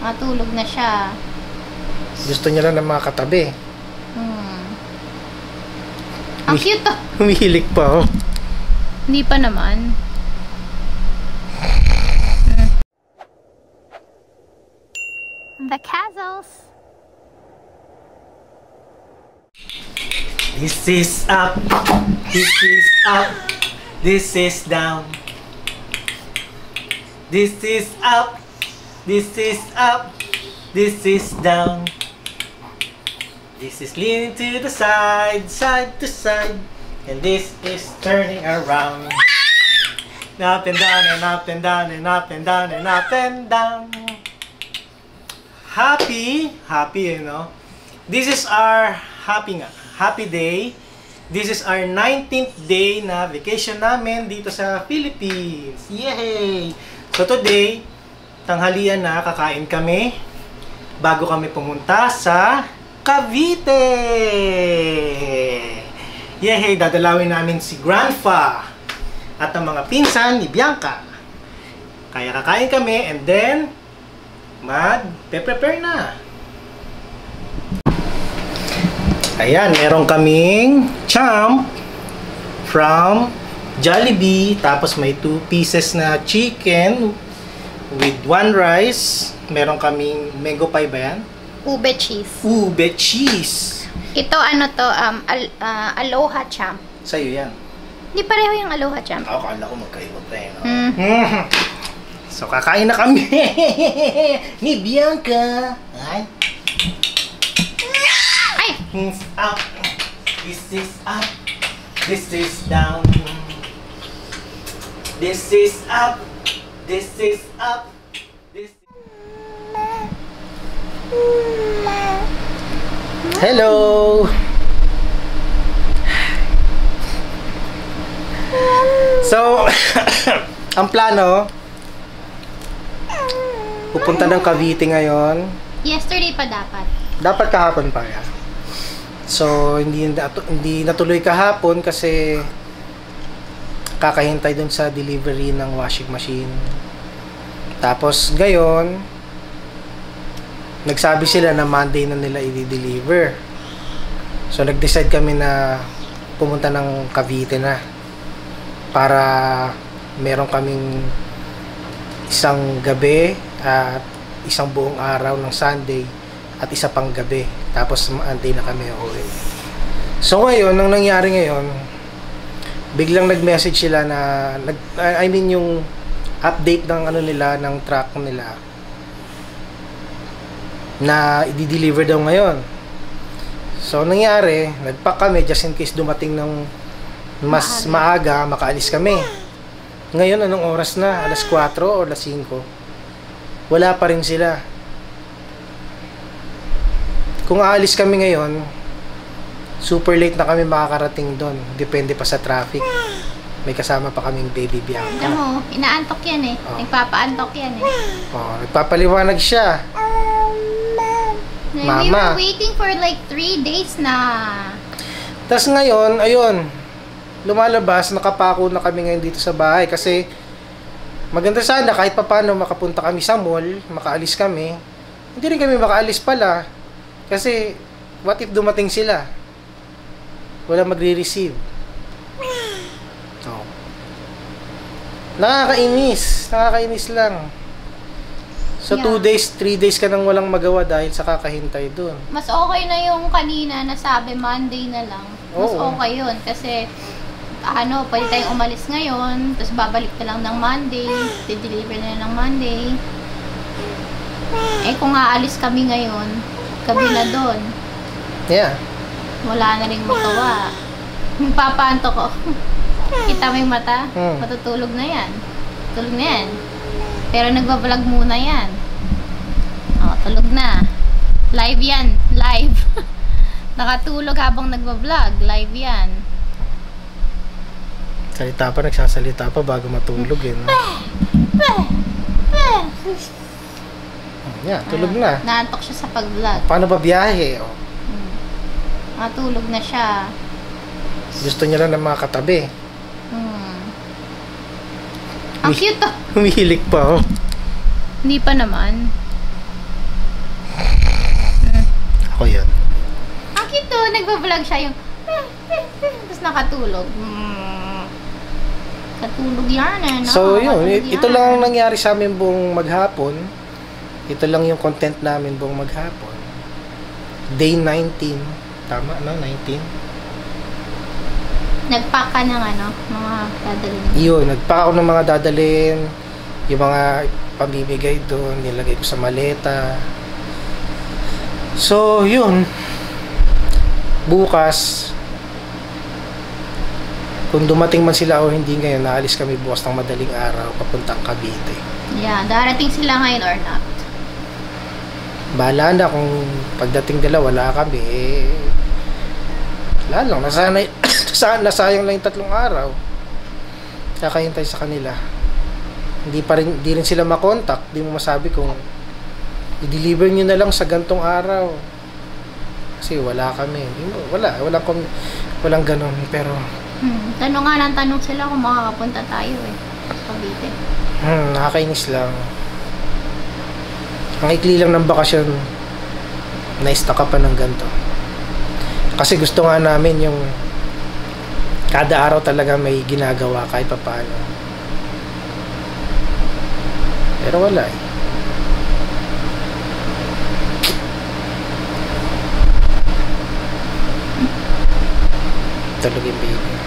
Matulog na siya. Gusto niya lang ng mga katabi. Ang cute oh. Humihilik pa oh. Hindi pa naman. The castles. This is up. This is up. This is down. This is up. This is up. This is down. This is leaning to the side, side to side. And this is turning around. Up and down and up and down and up and down and up and down. Happy, you know. This is our happy day. This is our 19th day na vacation namin dito sa Philippines. Yay! So today, tanghalian na, kakain kami bago kami pumunta sa Cavite! Yay! Dadalawin namin si Grandpa at ang mga pinsan ni Bianca. Kaya kakain kami and then mag-prepare na. Ayan, meron kaming champ from Jollibee. Tapos may 2 pieces na chicken with 1 rice. Meron kaming mango pie ba yan? Ube cheese. Ube cheese. Ito ano to, Aloha Champ. Sa'yo yan. Hindi pareho yung Aloha Champ. Ako, kala ko magkaiba pa eh. No? So, kakain na kami ni Bianca. Ay. Ay! This up. This is up. This is down. This is up. This is up. This is... Hello! So, ang plano, pupunta ng Cavite ngayon. Yesterday pa dapat. Dapat kahapon pa yan. So, hindi natuloy kahapon kasi kakahintay dun sa delivery ng washing machine. Tapos, ngayon, nagsabi sila na Monday na nila i-deliver. So, nag-decide kami na pumunta ng Cavite na para meron kaming isang gabi at isang buong araw ng Sunday at isa pang gabi. Tapos, Monday na kami uuwi. So, ngayon, nang nangyari ngayon, biglang nag-message sila na, yung update ng ano nila, ng truck nila, na i-deliver daw ngayon. So, nangyari, nag-pack kami just in case dumating ng mas maaga, makaalis kami. Ngayon, anong oras na? Alas 4 o alas 5? Wala pa rin sila. Kung aalis kami ngayon, super late na kami makakarating doon. Depende pa sa traffic. May kasama pa kaming baby Bianca. Alam mo, inaantok yan eh. Oh. Nagpapaantok yan eh. Oh, nagpapaliwanag siya. We Mama. were waiting for like 3 days na. Tapos ngayon, ayun, lumalabas, nakapako na kami ngayon dito sa bahay kasi maganda sana kahit papaano makapunta kami sa mall, makaalis kami. Hindi rin kami makaalis pala kasi what if dumating sila? Wala magre-receive. Oh. Nakakainis lang. So, Yeah. 2 days, 3 days ka nang walang magawa dahil sa kakahintay dun. Mas okay na yung kanina na sabi Monday na lang. Mas Oo. okay yun kasi pwede tayong umalis ngayon, tapos babalik na lang ng Monday, di-deliver na ng Monday. Eh kung aalis kami ngayon, gabi na doon. Yeah. Wala na rin magawa. Papaanto ko. Kita mo yung mata? Matutulog na yan. Tulog na yan. Pero nagbablog muna yan. Tulog na. Live yan. Live. Nakatulog habang nagbablog. Live yan. Nagsasalita pa bago matulog eh. No? Yeah, tulog na. Naantok siya sa pag-vlog. Paano ba biyahe? Oh. Matulog na siya. Gusto niya lang ng mga katabi. Ang cute oh. Humihilik pa oh. Hindi pa naman. nagbablog siya yung tapos nakatulog. Katulog yan eh, no? So, yun. Katulog Ito yan. lang ang nangyari sa amin buong maghapon. Ito lang yung content namin buong maghapon. Day 19. Tama, no? 19? Nagpack ka ng ano, mga dadalhin. Yun, nagpack ako ng mga dadalhin. Yung mga pamimigay doon, nilagay ko sa maleta. So, yun. Bukas, kung dumating man sila o hindi ngayon, naalis kami bukas ng madaling araw papuntang Cavite. Yeah, darating sila ngayon or not. Bahala na kung pagdating nila wala kami, wala lang, nasayang lang yung 3 araw. Kakahintay sa kanila. Hindi rin sila makontak. Hindi mo masabi kung i-deliver nyo na lang sa gantong araw. Kasi wala kami. Walang ganun. Pero Tanong nga ng tanong sila kung makakapunta tayo eh. Sa Cavite. nakakainis lang. Ang ikli lang ng bakasyon, na-stuck ka pa ng ganito. Kasi gusto nga namin yung kada araw talaga may ginagawa kahit pa paano. Pero wala eh. Tulog yung baby.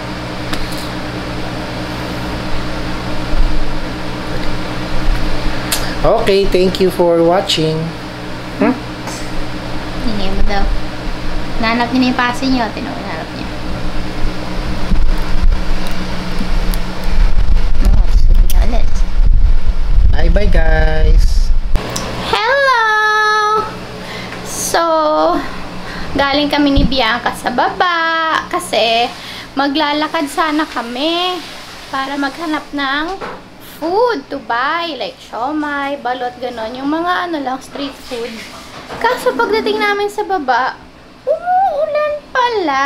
Okay, thank you for watching. Hindi mo daw. Nanap niya na yung pasi niyo. Tinanap niya. Sige nga ulit. Bye-bye guys. Hello! So, galing kami ni Bianca sa baba kasi maglalakad sana kami para maghanap ng food to buy, like siomai, balot, ganon. Yung mga ano lang, street food. Kaso pagdating namin sa baba, umuulan pala.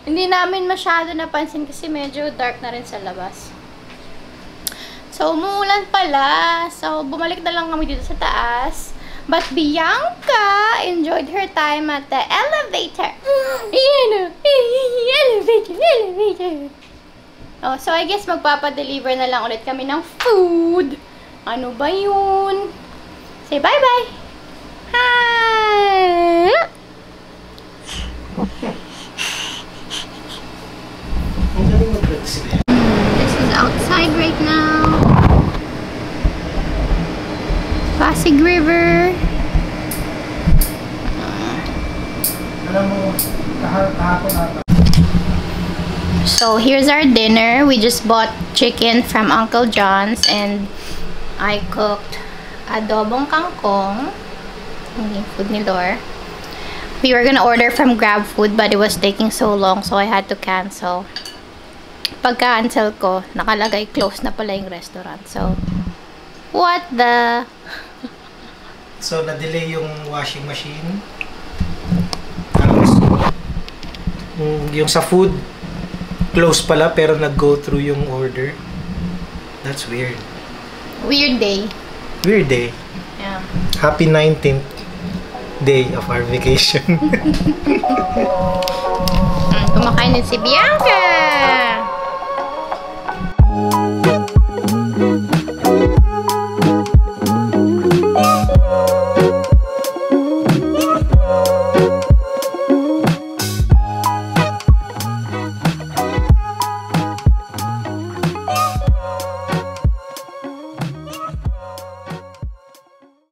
Hindi namin masyado napansin kasi medyo dark na rin sa labas. So, umuulan pala. So, bumalik na lang kami dito sa taas. But Bianca enjoyed her time at the elevator. Elevator. Oh, so I guess magpapadeliver na lang ulit kami ng food. Ano ba yun? Say bye-bye. Hi! This is outside right now. Pasig River. Alam mo, kahapon ata. So here's our dinner. We just bought chicken from Uncle John's and I cooked adobong kangkong. Yung food ni Lor. We were gonna order from Grab Food but it was taking so long so I had to cancel. Pagka-cancel ko, nakalagay close na pala yung restaurant. So, what the... So, na-delay yung washing machine. Yung sa food, close pala pero nag-go through yung order. That's weird. Weird day. Weird day. Yeah. Happy 19th day of our vacation. Kumakain din si Bianca.